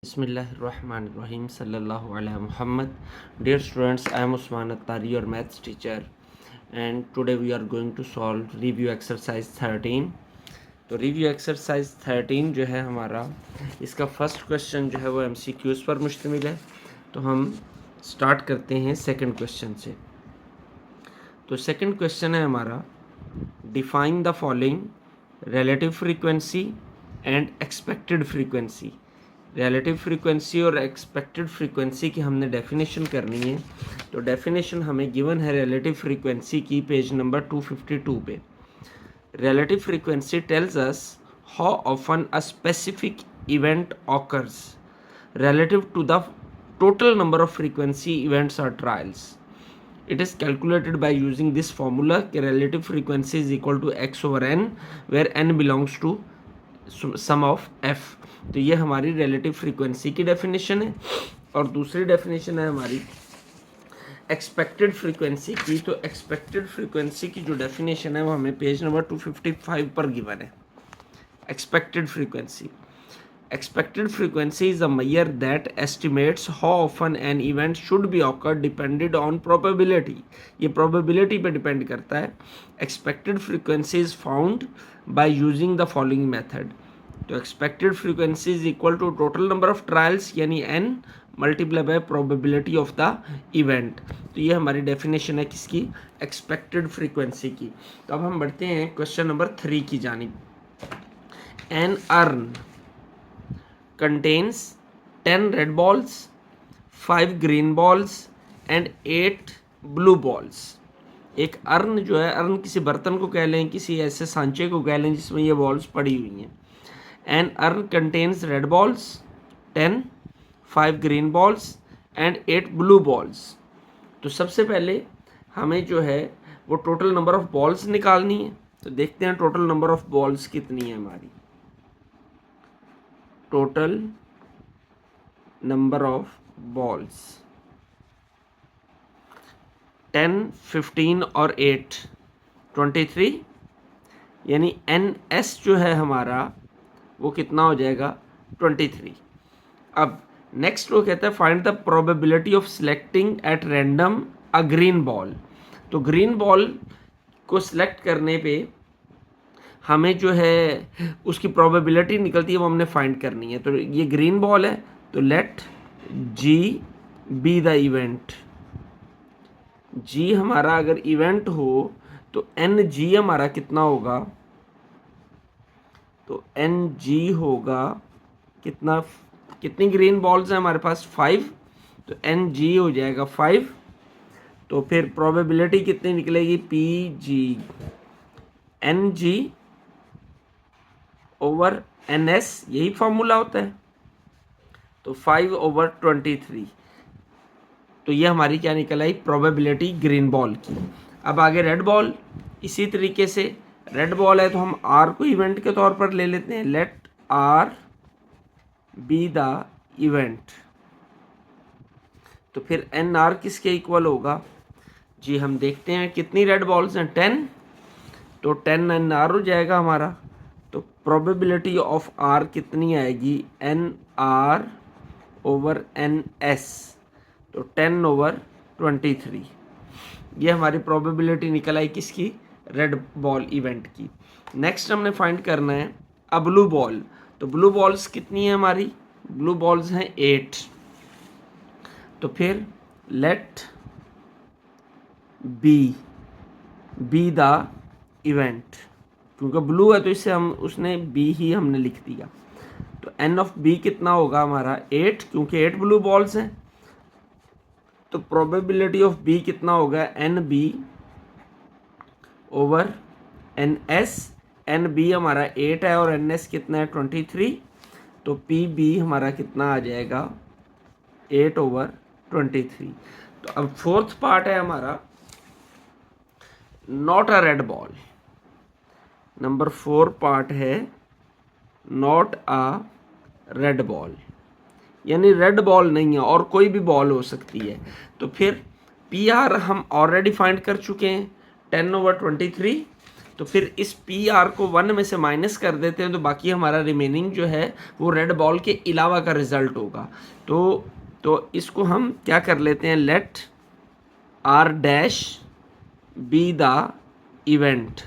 Bismillahirrahmanirrahim. Sallallahu alaihi Muhammad. Dear students, I am Usman Attari, your maths teacher, and today we are going to solve review exercise 13. तो review exercise 13 जो है हमारा, इसका first question जो है वो MCQs पर मुश्तमिल है। तो हम स्टार्ट करते हैं सेकंड क्वेश्चन से। तो सेकंड क्वेश्चन है हमारा, define the following relative frequency and expected frequency. Relative frequency और एक्सपेक्टेड फ्रीक्वेंसी की हमने डेफिनेशन करनी है। तो डेफिनेशन हमें गिवन है रिलेटिव फ्रीक्वेंसी की पेज नंबर 252 पे। Relative frequency tells us how often a specific event occurs relative to the total number of frequency events or trials. It is calculated by using this formula कि relative frequency is equal to x over n where n belongs to sum of f। तो ये हमारी relative frequency की definition है। और दूसरी definition है हमारी एक्सपेक्टेड फ्रीक्वेंसी की। तो एक्सपेक्टेड फ्रीक्वेंसी की जो डेफिनेशन है वो हमें पेज नंबर 255 पर गिवन है। Expected frequency, expected frequency is a measure that estimates how often an event should be occur depended on probability। ये probability पे depend करता है। expected frequency is found by using the following method। तो expected frequency is equal to total number of trials यानी n multiply by probability of the event। तो ये हमारी definition है किसकी, expected frequency की। तो अब हम बढ़ते हैं क्वेश्चन नंबर 3 की जानिब। an urn contains 10 red balls, 5 green balls and 8 blue balls। एक अर्न जो है, अर्न किसी बर्तन को कह लें, किसी ऐसे सांचे को कह लें जिसमें ये बॉल्स पड़ी हुई हैं। An urn contains red balls 10, 5 green balls and 8 blue balls. तो सबसे पहले हमें जो है वो टोटल नंबर ऑफ बॉल्स निकालनी है। तो देखते हैं टोटल नंबर ऑफ बॉल्स कितनी है हमारी। टोटल नंबर ऑफ बॉल्स 10, 15 और 8 23, यानी NS जो है हमारा वो कितना हो जाएगा 23। अब नेक्स्ट वो कहता है find the probability of selecting at random uh green ball. तो ग्रीन बॉल को सिलेक्ट करने पे हमें जो है उसकी प्रोबेबिलिटी निकलती है, वो हमने फाइंड करनी है। तो ये ग्रीन बॉल है, तो let G be the event. G हमारा अगर इवेंट हो तो NG हमारा कितना होगा, तो NG होगा कितना, कितनी ग्रीन बॉल्स हैं हमारे पास 5, तो NG हो जाएगा 5। तो फिर प्रोबेबिलिटी कितनी निकलेगी PG, NG ओवर NS, यही फॉर्मूला होता है। तो 5/23। तो ये हमारी क्या निकल आई, प्रोबेबिलिटी ग्रीन बॉल की। अब आगे रेड बॉल, इसी तरीके से रेड बॉल है तो हम R को इवेंट के तौर पर ले लेते हैं। Let R be the event. तो फिर NR किसके इक्वल होगा जी, हम देखते हैं कितनी रेड बॉल्स हैं 10, तो 10 NR हो जाएगा हमारा। तो प्रोबेबिलिटी ऑफ R कितनी आएगी, NR ओवर NS, तो 10/23। ये हमारी प्रोबेबिलिटी निकल आई किसकी, रेड बॉल इवेंट की। नेक्स्ट हमने फाइंड करना है अब ब्लू बॉल। तो ब्लू बॉल्स कितनी है हमारी, ब्लू बॉल्स हैं 8। तो फिर लेट बी द इवेंट, क्योंकि ब्लू है तो इससे हम उसने बी ही हमने लिख दिया। तो N ऑफ B कितना होगा हमारा 8, क्योंकि 8 ब्लू बॉल्स हैं। तो प्रोबेबिलिटी ऑफ B कितना होगा NB ओवर NS। NB हमारा 8 है और NS कितना है 23। तो PB हमारा कितना आ जाएगा 8/23। तो अब फोर्थ पार्ट है हमारा not a red ball. Number 4 part है नॉट अ रेड बॉल, यानी रेड बॉल नहीं है और कोई भी बॉल हो सकती है। तो फिर PR हम ऑलरेडी फाइंड कर चुके हैं 10/23। तो फिर इस पी आर को 1 में से माइनस कर देते हैं तो बाकी हमारा रिमेनिंग जो है वो रेड बॉल के अलावा का रिजल्ट होगा। तो इसको हम क्या कर लेते हैं, let R dash be the event.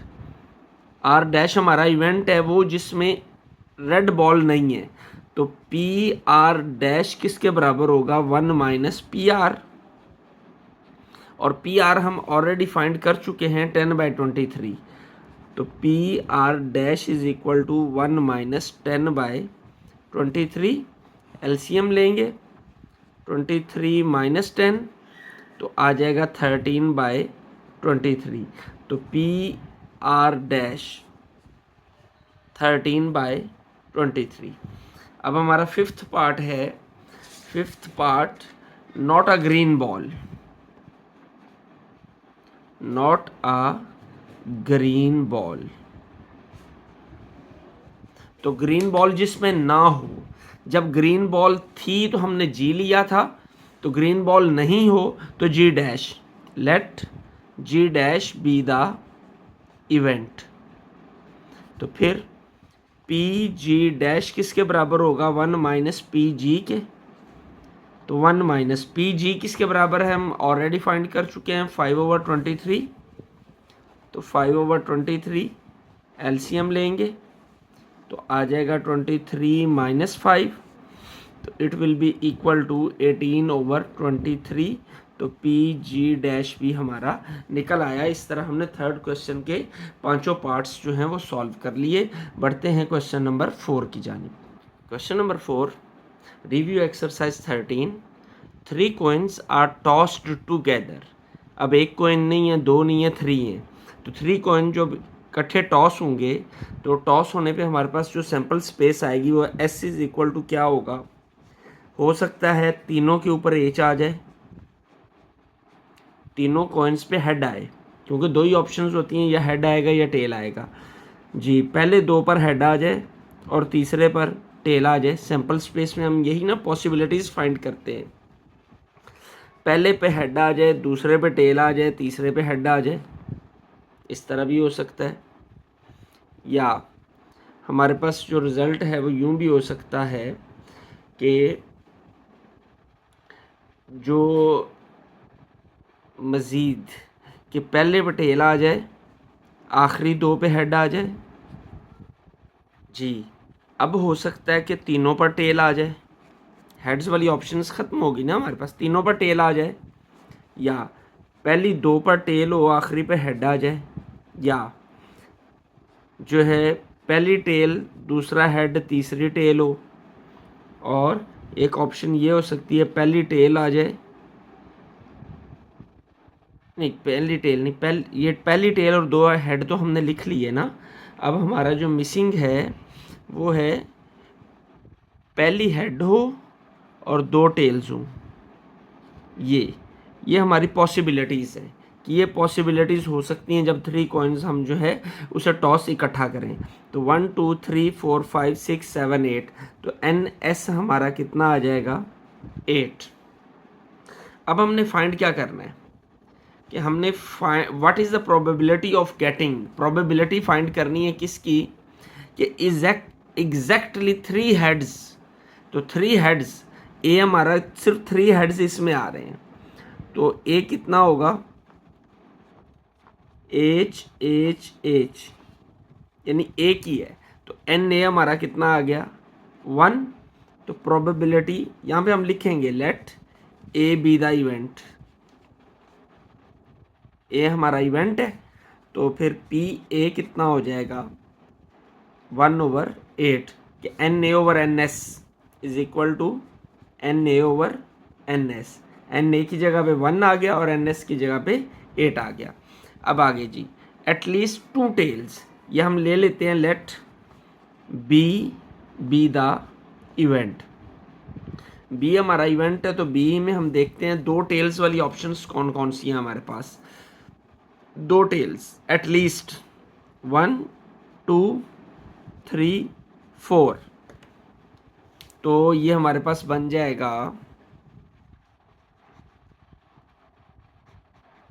R dash हमारा इवेंट है वो जिसमें रेड बॉल नहीं है, तो पी आर डैश किसके बराबर होगा, 1 माइनस पी आर। और पी आर हम ऑलरेडी फाइंड कर चुके हैं 10/23, तो P R dash is equal to 1 minus 10/23। LCM लेंगे, 23 माइनस 10 तो आ जाएगा 13/23। तो पी आर डैश 13/23। अब हमारा फिफ्थ पार्ट है, fifth part, not a green ball, not a green ball. तो ग्रीन बॉल जिसमें ना हो, जब ग्रीन बॉल थी तो हमने जी लिया था, तो ग्रीन बॉल नहीं हो तो G dash, let G dash be the event. तो फिर पी जी डैश किसके बराबर होगा, 1 माइनस पी जी के। तो 1 माइनस पी जी किसके बराबर है, हम ऑलरेडी फाइंड कर चुके हैं, 5/23। तो 5/23 एलसीएम लेंगे तो आ जाएगा 23 माइनस 5, तो it will be equal to 18/23। तो पी जी डैश भी हमारा निकल आया। इस तरह हमने थर्ड क्वेश्चन के पांचों पार्ट्स जो हैं वो सॉल्व कर लिए। बढ़ते हैं क्वेश्चन नंबर 4 की जानिब। Question number 4, review exercise 13। 3 coins are tossed together. अब एक कोइन नहीं है, दो नहीं है, 3 है। तो 3 coin जो इकट्ठे टॉस होंगे, तो टॉस होने पे हमारे पास जो सैंपल स्पेस आएगी वो एस इज इक्वल टू क्या होगा, हो सकता है तीनों के ऊपर एच आ जाए, तीनों कॉइन्स पे हेड आए, क्योंकि दो ही ऑप्शंस होती हैं, या हेड आएगा या टेल आएगा। जी, पहले दो पर हेड आ जाए और तीसरे पर टेल आ जाए। सैंपल स्पेस में हम यही ना पॉसिबिलिटीज़ फाइंड करते हैं, पहले पे हेड आ जाए, दूसरे पे टेल आ जाए, तीसरे पे हेड आ जाए। इस तरह भी हो सकता है, या हमारे पास जो रिज़ल्ट है वो यूं भी हो सकता है कि जो मज़ीद कि पहले पे टेल आ जाए, आखिरी दो पे हेड आ जाए। जी, अब हो सकता है कि तीनों पर टेल आ जाए, हेड्स वाली ऑप्शंस ख़त्म होगी ना हमारे पास, तीनों पर टेल आ जाए, या पहली दो पर टेल हो, आखिरी पे हेड आ जाए, या जो है पहली टेल, दूसरा हेड, तीसरी टेल हो। और एक ऑप्शन ये हो सकती है पहली टेल आ जाए, नहीं पहली टेल नहीं, ये पहली टेल और दो हेड तो हमने लिख लिए ना। अब हमारा जो मिसिंग है वो है पहली हेड हो और दो टेल्स हो। ये हमारी पॉसिबिलिटीज़ है कि ये पॉसिबिलिटीज़ हो सकती हैं जब 3 कॉइन्स हम जो है उसे टॉस इकट्ठा करें। तो 1 2 3 4 5 6 7 8, तो एन एस हमारा कितना आ जाएगा, 8। अब हमने फाइंड क्या करना है कि हमने what is the probability of getting, probability find करनी है किसकी, कि एग्जैक्टली 3 हेड्स। तो 3 हेड्स, ए हमारा सिर्फ 3 हेड्स इसमें आ रहे हैं, तो ए कितना होगा, एच एच एच, यानी ए की है, तो एन ए हमारा कितना आ गया, 1। तो प्रोबेबिलिटी यहाँ पे हम लिखेंगे let A be the event, A हमारा इवेंट है, तो फिर पी ए कितना हो जाएगा, 1/8, कि n A over n S is equal to n A over n S. N A की जगह पे 1 आ गया और एन एस की जगह पे 8 आ गया। अब आगे जी, एटलीस्ट 2 टेल्स, ये हम ले लेते हैं let B be the event. B हमारा इवेंट है, तो बी में हम देखते हैं 2 टेल्स वाली ऑप्शंस कौन कौन सी हैं हमारे पास। 2 टेल्स एटलीस्ट 1 2 3 4, तो ये हमारे पास बन जाएगा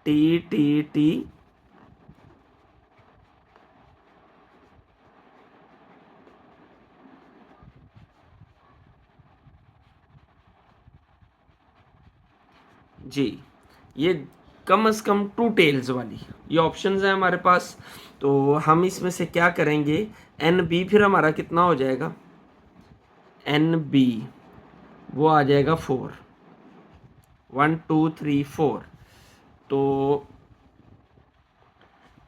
टी टी टी जी, ये कम से कम 2 टेल्स वाली ये ऑप्शंस हैं हमारे पास। तो हम इसमें से क्या करेंगे, एन बी फिर हमारा कितना हो जाएगा, एन बी वो आ जाएगा 4, 1 2 3 4। तो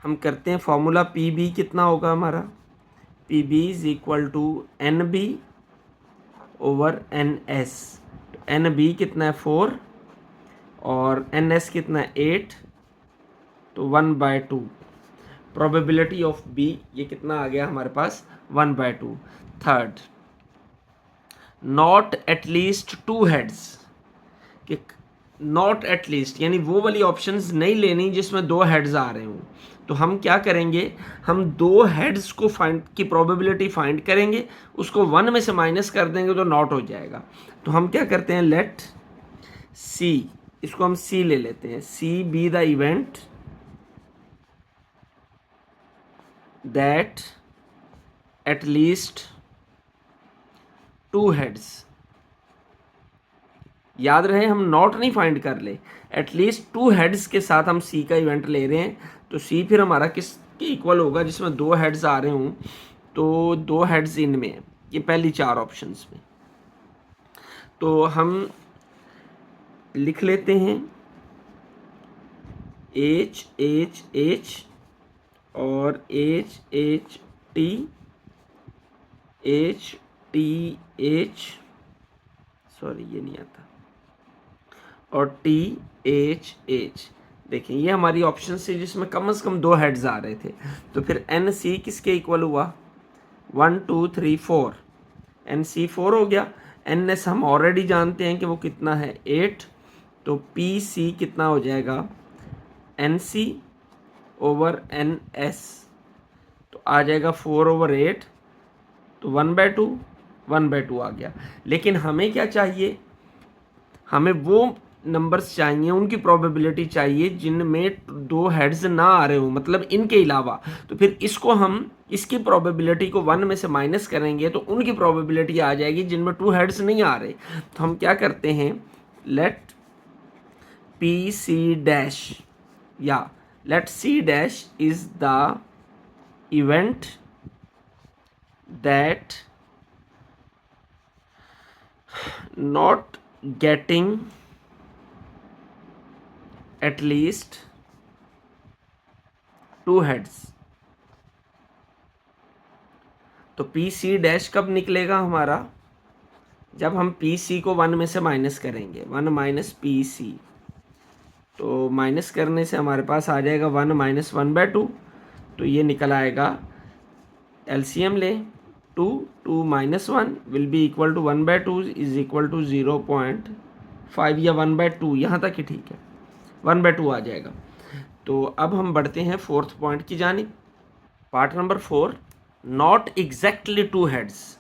हम करते हैं फॉर्मूला, पी बी कितना होगा हमारा, P B is equal to n B over n S. N B कितना है 4 और एन एस कितना है 8, तो 1/2। प्रोबेबिलिटी ऑफ बी ये कितना आ गया हमारे पास, 1/2। थर्ड, नॉट एटलीस्ट 2 हेड्स, कि नॉट एटलीस्ट यानी वो वाली ऑप्शंस नहीं लेनी जिसमें 2 हेड्स आ रहे हों। तो हम क्या करेंगे, हम 2 हेड्स को फाइंड की प्रोबेबिलिटी फाइंड करेंगे, उसको 1 में से माइनस कर देंगे तो नॉट हो जाएगा। तो हम क्या करते हैं, लेट सी, इसको हम सी ले लेते हैं, C be the event that at least 2 heads. याद रहे हम नॉट नहीं फाइंड कर ले, एटलीस्ट 2 हेड्स के साथ हम सी का इवेंट ले रहे हैं। तो सी फिर हमारा किसके इक्वल होगा, जिसमें 2 हेड्स आ रहे हों। तो 2 हेड्स इनमें है, ये पहली 4 ऑप्शंस में। तो हम लिख लेते हैं एच एच एच और H H T, H T H, sorry ये नहीं आता, और टी एच एच। देखिए ये हमारी ऑप्शन से जिसमें कम से कम 2 हेड्स आ रहे थे। तो फिर एन सी किसके इक्वल हुआ, 1 2 3 4, एन सी 4 हो गया। एन एस हम ऑलरेडी जानते हैं कि वो कितना है 8, तो पी सी कितना हो जाएगा, n C over n S, तो आ जाएगा 4/8, तो 1/2 आ गया। लेकिन हमें क्या चाहिए, हमें वो नंबर्स चाहिए, उनकी प्रोबेबिलिटी चाहिए जिनमें 2 हेड्स ना आ रहे हो, मतलब इनके अलावा। तो फिर इसको हम इसकी प्रोबेबिलिटी को 1 में से माइनस करेंगे तो उनकी प्रोबेबिलिटी आ जाएगी जिनमें 2 हेड्स नहीं आ रहे। तो हम क्या करते हैं, लेट पी सी डैश या let C dash is the event that not getting at least 2 heads। तो पी सी डैश कब निकलेगा हमारा, जब हम पी सी को 1 में से माइनस करेंगे, 1 माइनस पी सी। तो माइनस करने से हमारे पास आ जाएगा 1 माइनस 1/2, तो ये निकल आएगा, एलसीएम ले, 2 2 minus 1 will be equal to 1/2 is equal to 0.5 या 1/2, यहाँ तक ही ठीक है, 1/2 आ जाएगा। तो अब हम बढ़ते हैं 4th पॉइंट की जानिब। Part number 4, not exactly 2 heads.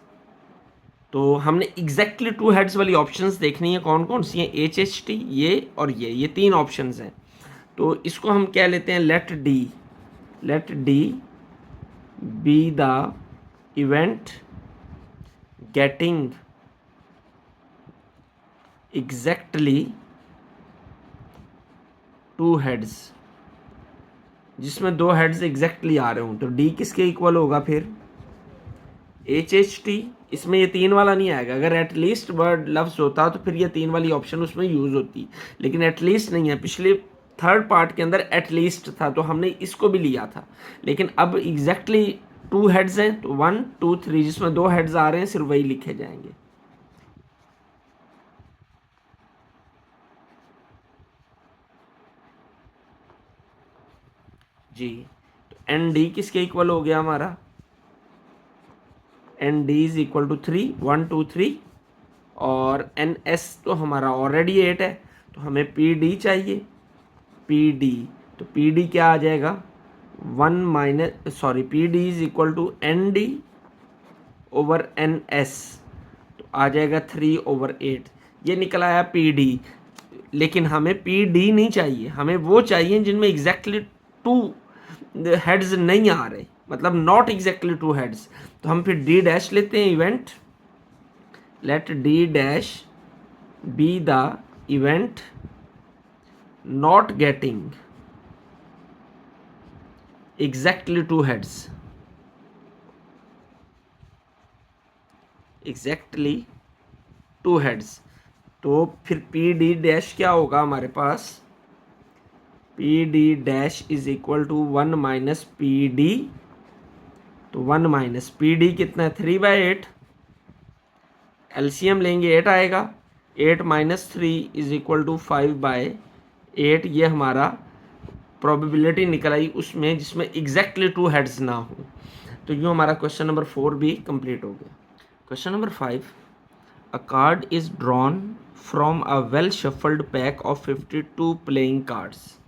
तो हमने एग्जैक्टली 2 हेड्स वाली ऑप्शंस देखनी है, कौन कौन सी हैं, एच एच टी ये और ये 3 ऑप्शंस हैं। तो इसको हम क्या लेते हैं, let D be the event getting exactly 2 heads, जिसमें 2 हेड्स एग्जैक्टली आ रहे हों। तो डी किसके इक्वल होगा फिर, एच एच टी। इसमें ये 3 वाला नहीं आएगा, अगर एटलीस्ट वर्ड लफ्ज़ होता तो फिर ये 3 वाली ऑप्शन उसमें यूज़ होती, लेकिन एटलीस्ट नहीं है। पिछले 3rd पार्ट के अंदर एटलीस्ट था तो हमने इसको भी लिया था, लेकिन अब एग्जैक्टली 2 हेड्स हैं, तो 1 2 3 जिसमें 2 हेड्स आ रहे हैं सिर्फ वही लिखे जाएंगे। जी, तो एन डी किसके इक्वल हो गया हमारा, n D is equal to 3, 1 2 3, और एन एस तो हमारा ऑलरेडी 8 है, तो हमें पी डी चाहिए, पी डी। तो पी डी क्या आ जाएगा, P D is equal to n D over n S, तो आ जाएगा 3/8। ये निकल आया पी डी। लेकिन हमें पी डी नहीं चाहिए, हमें वो चाहिए जिनमें एग्जैक्टली 2 हेड्स नहीं आ रहे, मतलब नॉट एग्जैक्टली 2 हेड्स। तो हम फिर डी डैश लेते हैं, event let D dash be the event not getting exactly two heads, exactly two heads, तो फिर पी डी डैश क्या होगा हमारे पास, P D dash is equal to 1 minus P D, तो 1 माइनस पी डी कितना है 3/8, एलसीएम लेंगे 8 आएगा, 8 माइनस 3 इज इक्वल टू 5/8, ये हमारा प्रोबेबिलिटी निकल आई उसमें जिसमें एग्जैक्टली टू हेड्स ना हो। तो यूँ हमारा क्वेश्चन नंबर 4 भी कंप्लीट हो गया। Question number 5, a card is drawn from a well shuffled pack of 52 playing cards.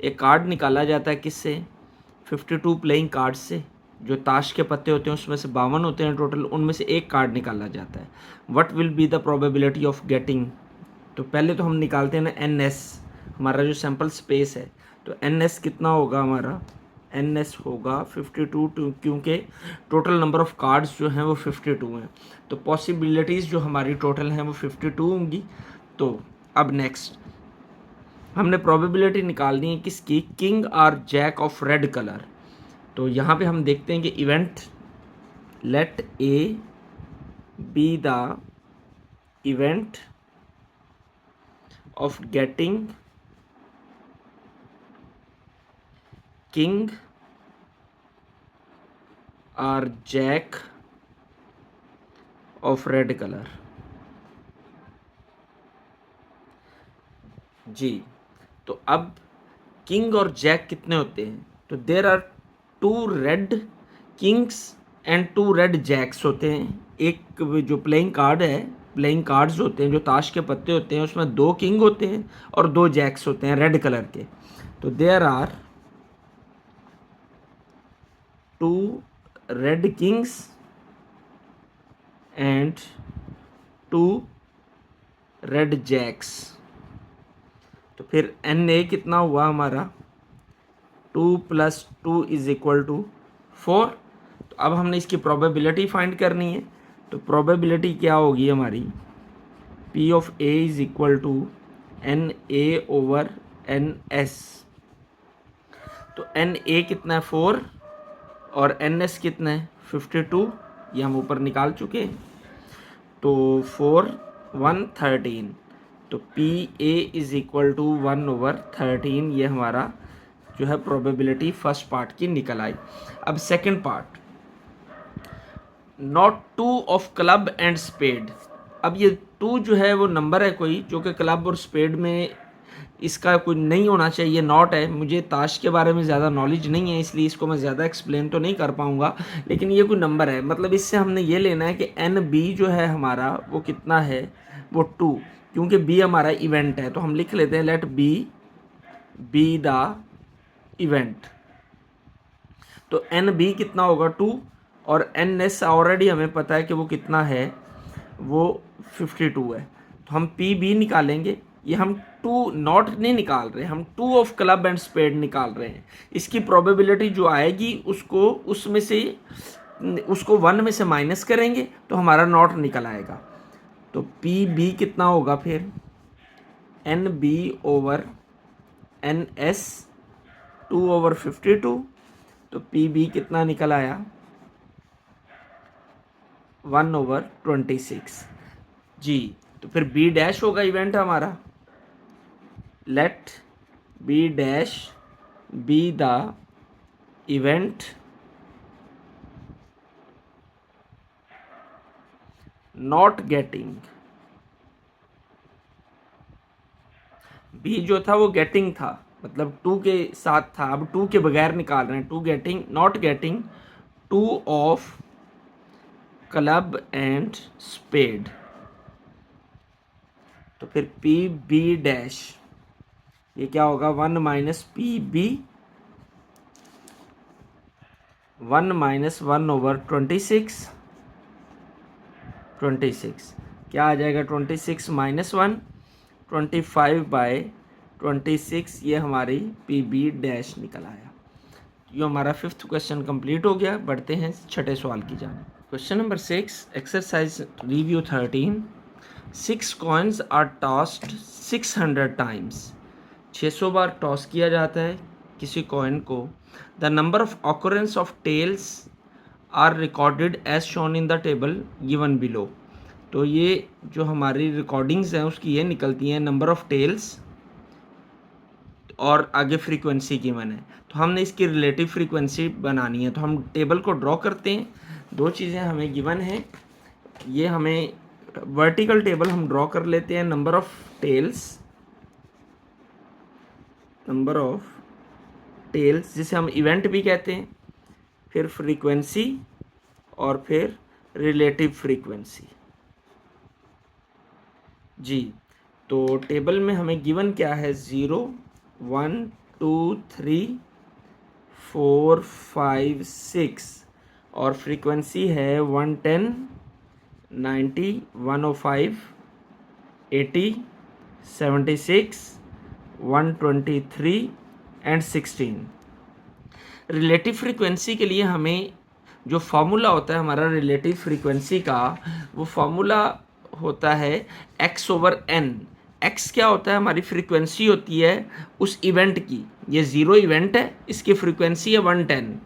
एक कार्ड निकाला जाता है किससे, 52 प्लेइंग कार्ड्स से, जो ताश के पत्ते होते हैं उसमें से 52 होते हैं टोटल, उनमें से एक कार्ड निकाला जाता है। What will be the probability of getting, तो पहले तो हम निकालते हैं ना एन एस, हमारा जो सैम्पल स्पेस है, तो एन एस कितना होगा हमारा, एन एस होगा 52, क्योंकि टोटल नंबर ऑफ कार्ड्स जो हैं वो 52 हैं, तो पॉसिबिलिटीज़ जो हमारी टोटल हैं वो 52 होंगी। तो अब नेक्स्ट हमने प्रोबेबिलिटी निकालनी है किसकी, किंग और जैक ऑफ रेड कलर। तो यहाँ पे हम देखते हैं कि event, let A be the event of getting king और जैक ऑफ रेड कलर। जी, तो अब किंग और जैक कितने होते हैं, तो there are 2 red kings and 2 red jacks होते हैं। एक जो प्लेइंग कार्ड है, प्लेइंग कार्ड्स होते हैं जो ताश के पत्ते होते हैं, उसमें 2 किंग होते हैं और 2 जैक्स होते हैं रेड कलर के। तो there are 2 red kings and 2 red jacks. तो फिर एन ए कितना हुआ हमारा, 2 + 2 इज इक्वल टू 4। तो अब हमने इसकी प्रोबेबिलिटी फाइंड करनी है, तो प्रोबेबिलिटी क्या होगी हमारी, P of A is equal to n A over n S. तो एन ए कितना है 4 और एन एस कितना है 52, ये हम ऊपर निकाल चुके हैं। तो 4 1 13, तो P A is equal to 1/13, ये हमारा जो है प्रोबेबिलिटी फर्स्ट पार्ट की निकल आई। अब second part, not 2 of club and spade. अब ये 2 जो है वो नंबर है कोई जो कि क्लब और स्पेड में इसका कोई नहीं होना चाहिए, नॉट है। मुझे ताश के बारे में ज़्यादा नॉलेज नहीं है इसलिए इसको मैं ज़्यादा एक्सप्लेन तो नहीं कर पाऊँगा, लेकिन ये कोई नंबर है, मतलब इससे हमने ये लेना है कि एन बी जो है हमारा वो कितना है, वो 2, क्योंकि बी हमारा इवेंट है, तो हम लिख लेते हैं let B be the event. तो एन बी कितना होगा 2 और एन एस ऑलरेडी हमें पता है कि वो कितना है, वो 52 है। तो हम पी बी निकालेंगे, ये हम 2 नॉट नहीं निकाल रहे, हम 2 ऑफ क्लब एंड स्पेड निकाल रहे हैं। इसकी प्रोबेबिलिटी जो आएगी उसको उसमें से उसको 1 में से माइनस करेंगे तो हमारा नॉट निकल आएगा। तो पी बी कितना होगा फिर, n B over n S 2/52, तो पी बी कितना निकल आया 1/26। जी, तो फिर बी डैश होगा इवेंट हमारा, let B dash be the event not getting, B जो था वो गेटिंग था, मतलब 2 के साथ था, अब 2 के बगैर निकाल रहे हैं, 2 getting not getting 2 of club and spade. तो फिर पी बी डैश ये क्या होगा 1 माइनस पी बी, 1 माइनस 1/26, 26 क्या आ जाएगा 26 माइनस 1, 25/26, ये हमारी पी बी डैश निकल आया। ये हमारा 5th क्वेश्चन कंप्लीट हो गया। बढ़ते हैं 6ठे सवाल की जाने। Question number 6, exercise review 13। 6 coins are tossed 600 times। 600 बार टॉस किया जाता है किसी कॉइन को, the number of occurrence of tails are recorded as shown in the table given below. तो ये जो हमारी रिकॉर्डिंग्स हैं उसकी ये निकलती हैं, नंबर ऑफ टेल्स और आगे फ्रीक्वेंसी गिवन है। तो हमने इसकी रिलेटिव फ्रीक्वेंसी बनानी है, तो हम टेबल को ड्रॉ करते हैं। दो चीज़ें हमें गिवन हैं, ये हमें वर्टिकल टेबल हम ड्रॉ कर लेते हैं, number of tails, number of tails जिसे हम इवेंट भी कहते हैं, फिर फ्रीक्वेंसी और फिर रिलेटिव फ्रीक्वेंसी। जी, तो टेबल में हमें गिवन क्या है, 0 1 2 3 4 5 6 और फ्रीक्वेंसी है 110 90 105 80 76 123 एंड 16। रिलेटिव फ्रीक्वेंसी के लिए हमें जो फार्मूला होता है हमारा रिलेटिव फ्रीक्वेंसी का, वो फार्मूला होता है x/n। x क्या होता है, हमारी फ्रीक्वेंसी होती है उस इवेंट की। ये 0 इवेंट है, इसकी फ्रीक्वेंसी है 110,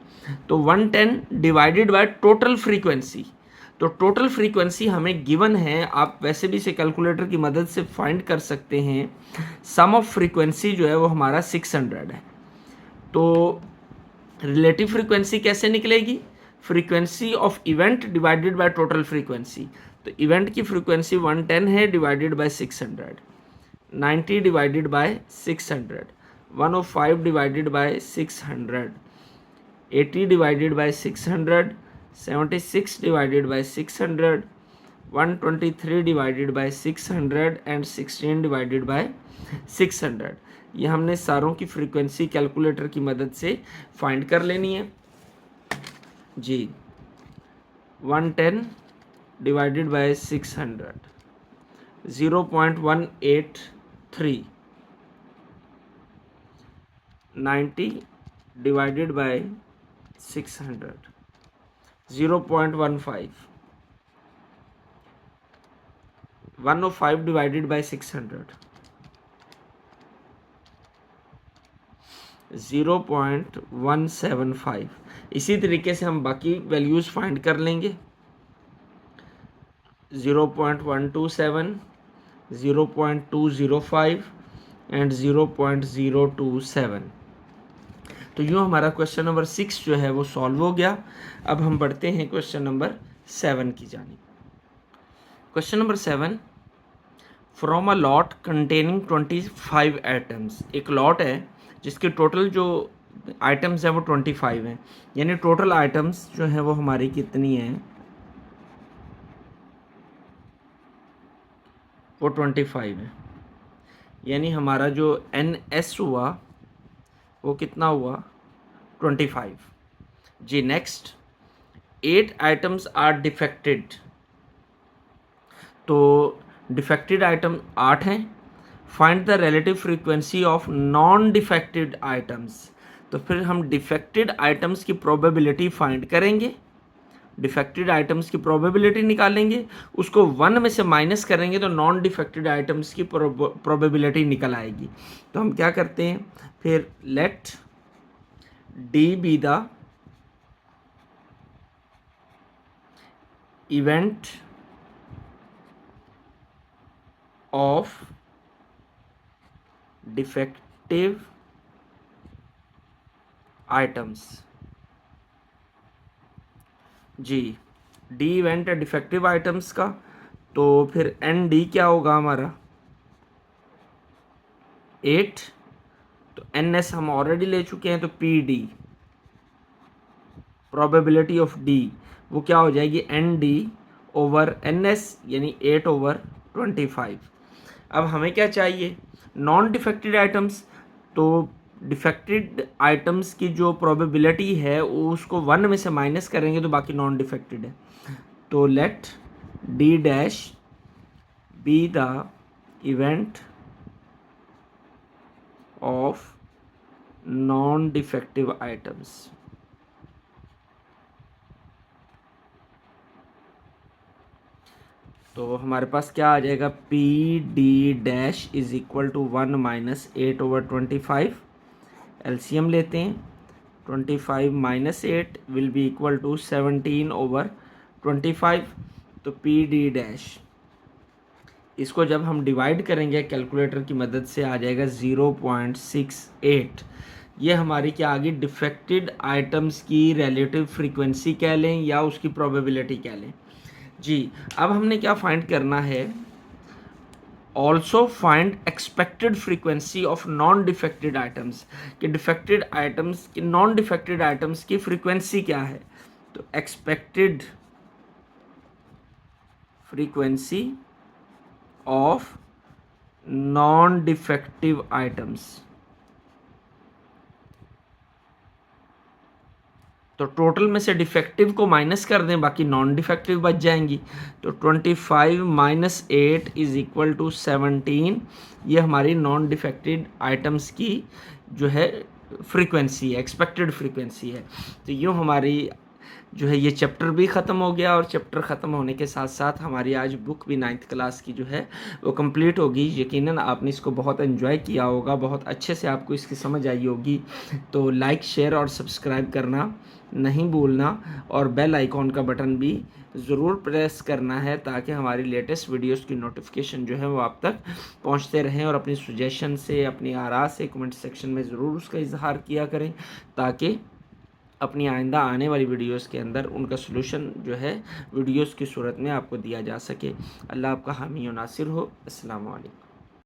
तो 110 डिवाइडेड बाय टोटल फ्रीक्वेंसी। तो टोटल फ्रीक्वेंसी हमें गिवन है, आप वैसे भी इसे कैलकुलेटर की मदद से फाइंड कर सकते हैं। सम ऑफ फ्रीक्वेंसी जो है वो हमारा 600 है। तो रिलेटिव फ्रीक्वेंसी कैसे निकलेगी, frequency of event divided by total frequency. तो इवेंट की फ्रीक्वेंसी 110 है divided by 600, 90 divided by 600, 105 divided by 600, 80 divided by 600, 76 divided by 600, 123 divided by 600 and 16 divided by 600। ये हमने सारों की फ्रीक्वेंसी कैलकुलेटर की मदद से फाइंड कर लेनी है जी। 110 divided by 600 0.183, 90 divided by 600 0.15, 105 divided by 600 0.175। इसी तरीके से हम बाकी वैल्यूज़ फाइंड कर लेंगे, 0.127, 0.205 एंड 0.027। तो यूँ हमारा क्वेश्चन नंबर 6 जो है वो सॉल्व हो गया। अब हम बढ़ते हैं क्वेश्चन नंबर 7 की जानिब। Question number 7, from a lot containing 25 items. एक लॉट है जिसके टोटल जो आइटम्स हैं वो 25 हैं, यानी टोटल आइटम्स जो हैं वो हमारी कितनी हैं, वो 25 है। यानी हमारा जो NS हुआ वो कितना हुआ, 25। जी नेक्स्ट, 8 आइटम्स आर डिफेक्टेड। तो डिफेक्टेड आइटम 8 हैं। Find the relative frequency of non defected items. तो फिर हम डिफेक्टेड आइटम्स की प्रोबेबिलिटी फाइंड करेंगे, डिफेक्टेड आइटम्स की प्रोबेबिलिटी निकालेंगे, उसको 1 में से माइनस करेंगे तो नॉन डिफेक्टेड आइटम्स की प्रोबेबिलिटी निकल आएगी। तो हम क्या करते हैं फिर, let D be the event of defective items. जी, डी इवेंट है डिफेक्टिव आइटम्स का, तो फिर एन डी क्या होगा हमारा 8। तो एन एस हम ऑलरेडी ले चुके हैं, तो P D probability of D वो क्या हो जाएगी, n D over n S यानी 8/25। अब हमें क्या चाहिए, नॉन डिफेक्टेड आइटम्स। तो डिफेक्टेड आइटम्स की जो प्रोबेबिलिटी है वो उसको 1 में से माइनस करेंगे तो बाकी नॉन डिफेक्टेड है। तो let D dash be the event of non defective items. तो हमारे पास क्या आ जाएगा, P D dash is equal to 1 minus 8/25। LCM लेते हैं, 25 minus 8 will be equal to 17/25। तो पी डी डैश, इसको जब हम डिवाइड करेंगे कैलकुलेटर की मदद से आ जाएगा 0.68। ये हमारी क्या आ गई, डिफेक्टेड आइटम्स की रिलेटिव फ्रीक्वेंसी कह लें या उसकी प्रोबेबिलिटी कह लें जी। अब हमने क्या फाइंड करना है, also find expected frequency of non defected items, कि डिफेक्टेड आइटम्स की, नॉन डिफेक्टेड आइटम्स की फ्रीक्वेंसी क्या है। तो expected frequency of non defective items. तो टोटल में से डिफेक्टिव को माइनस कर दें, बाकी नॉन डिफेक्टिव बच जाएंगी। तो 25 माइनस 8 इज इक्वल टू 17। ये हमारी नॉन डिफेक्टेड आइटम्स की जो है फ्रीक्वेंसी है, एक्सपेक्टेड फ्रीक्वेंसी है। तो यूँ हमारी जो है ये चैप्टर भी ख़त्म हो गया, और चैप्टर ख़त्म होने के साथ साथ हमारी आज बुक भी 9th क्लास की जो है वो कंप्लीट होगी। यकीनन आपने इसको बहुत एंजॉय किया होगा, बहुत अच्छे से आपको इसकी समझ आई होगी। तो लाइक, शेयर और सब्सक्राइब करना नहीं भूलना, और बेल आइकॉन का बटन भी ज़रूर प्रेस करना है, ताकि हमारी लेटेस्ट वीडियोस की नोटिफिकेशन जो है वो आप तक पहुंचते रहें। और अपनी सजेशन से, अपनी आरा से कमेंट सेक्शन में ज़रूर उसका इजहार किया करें, ताकि अपनी आइंदा आने वाली वीडियोस के अंदर उनका सलूशन जो है वीडियोस की सूरत में आपको दिया जा सके। अल्लाह आपका हामी और नासिर हो। अस्सलाम वालेकुम।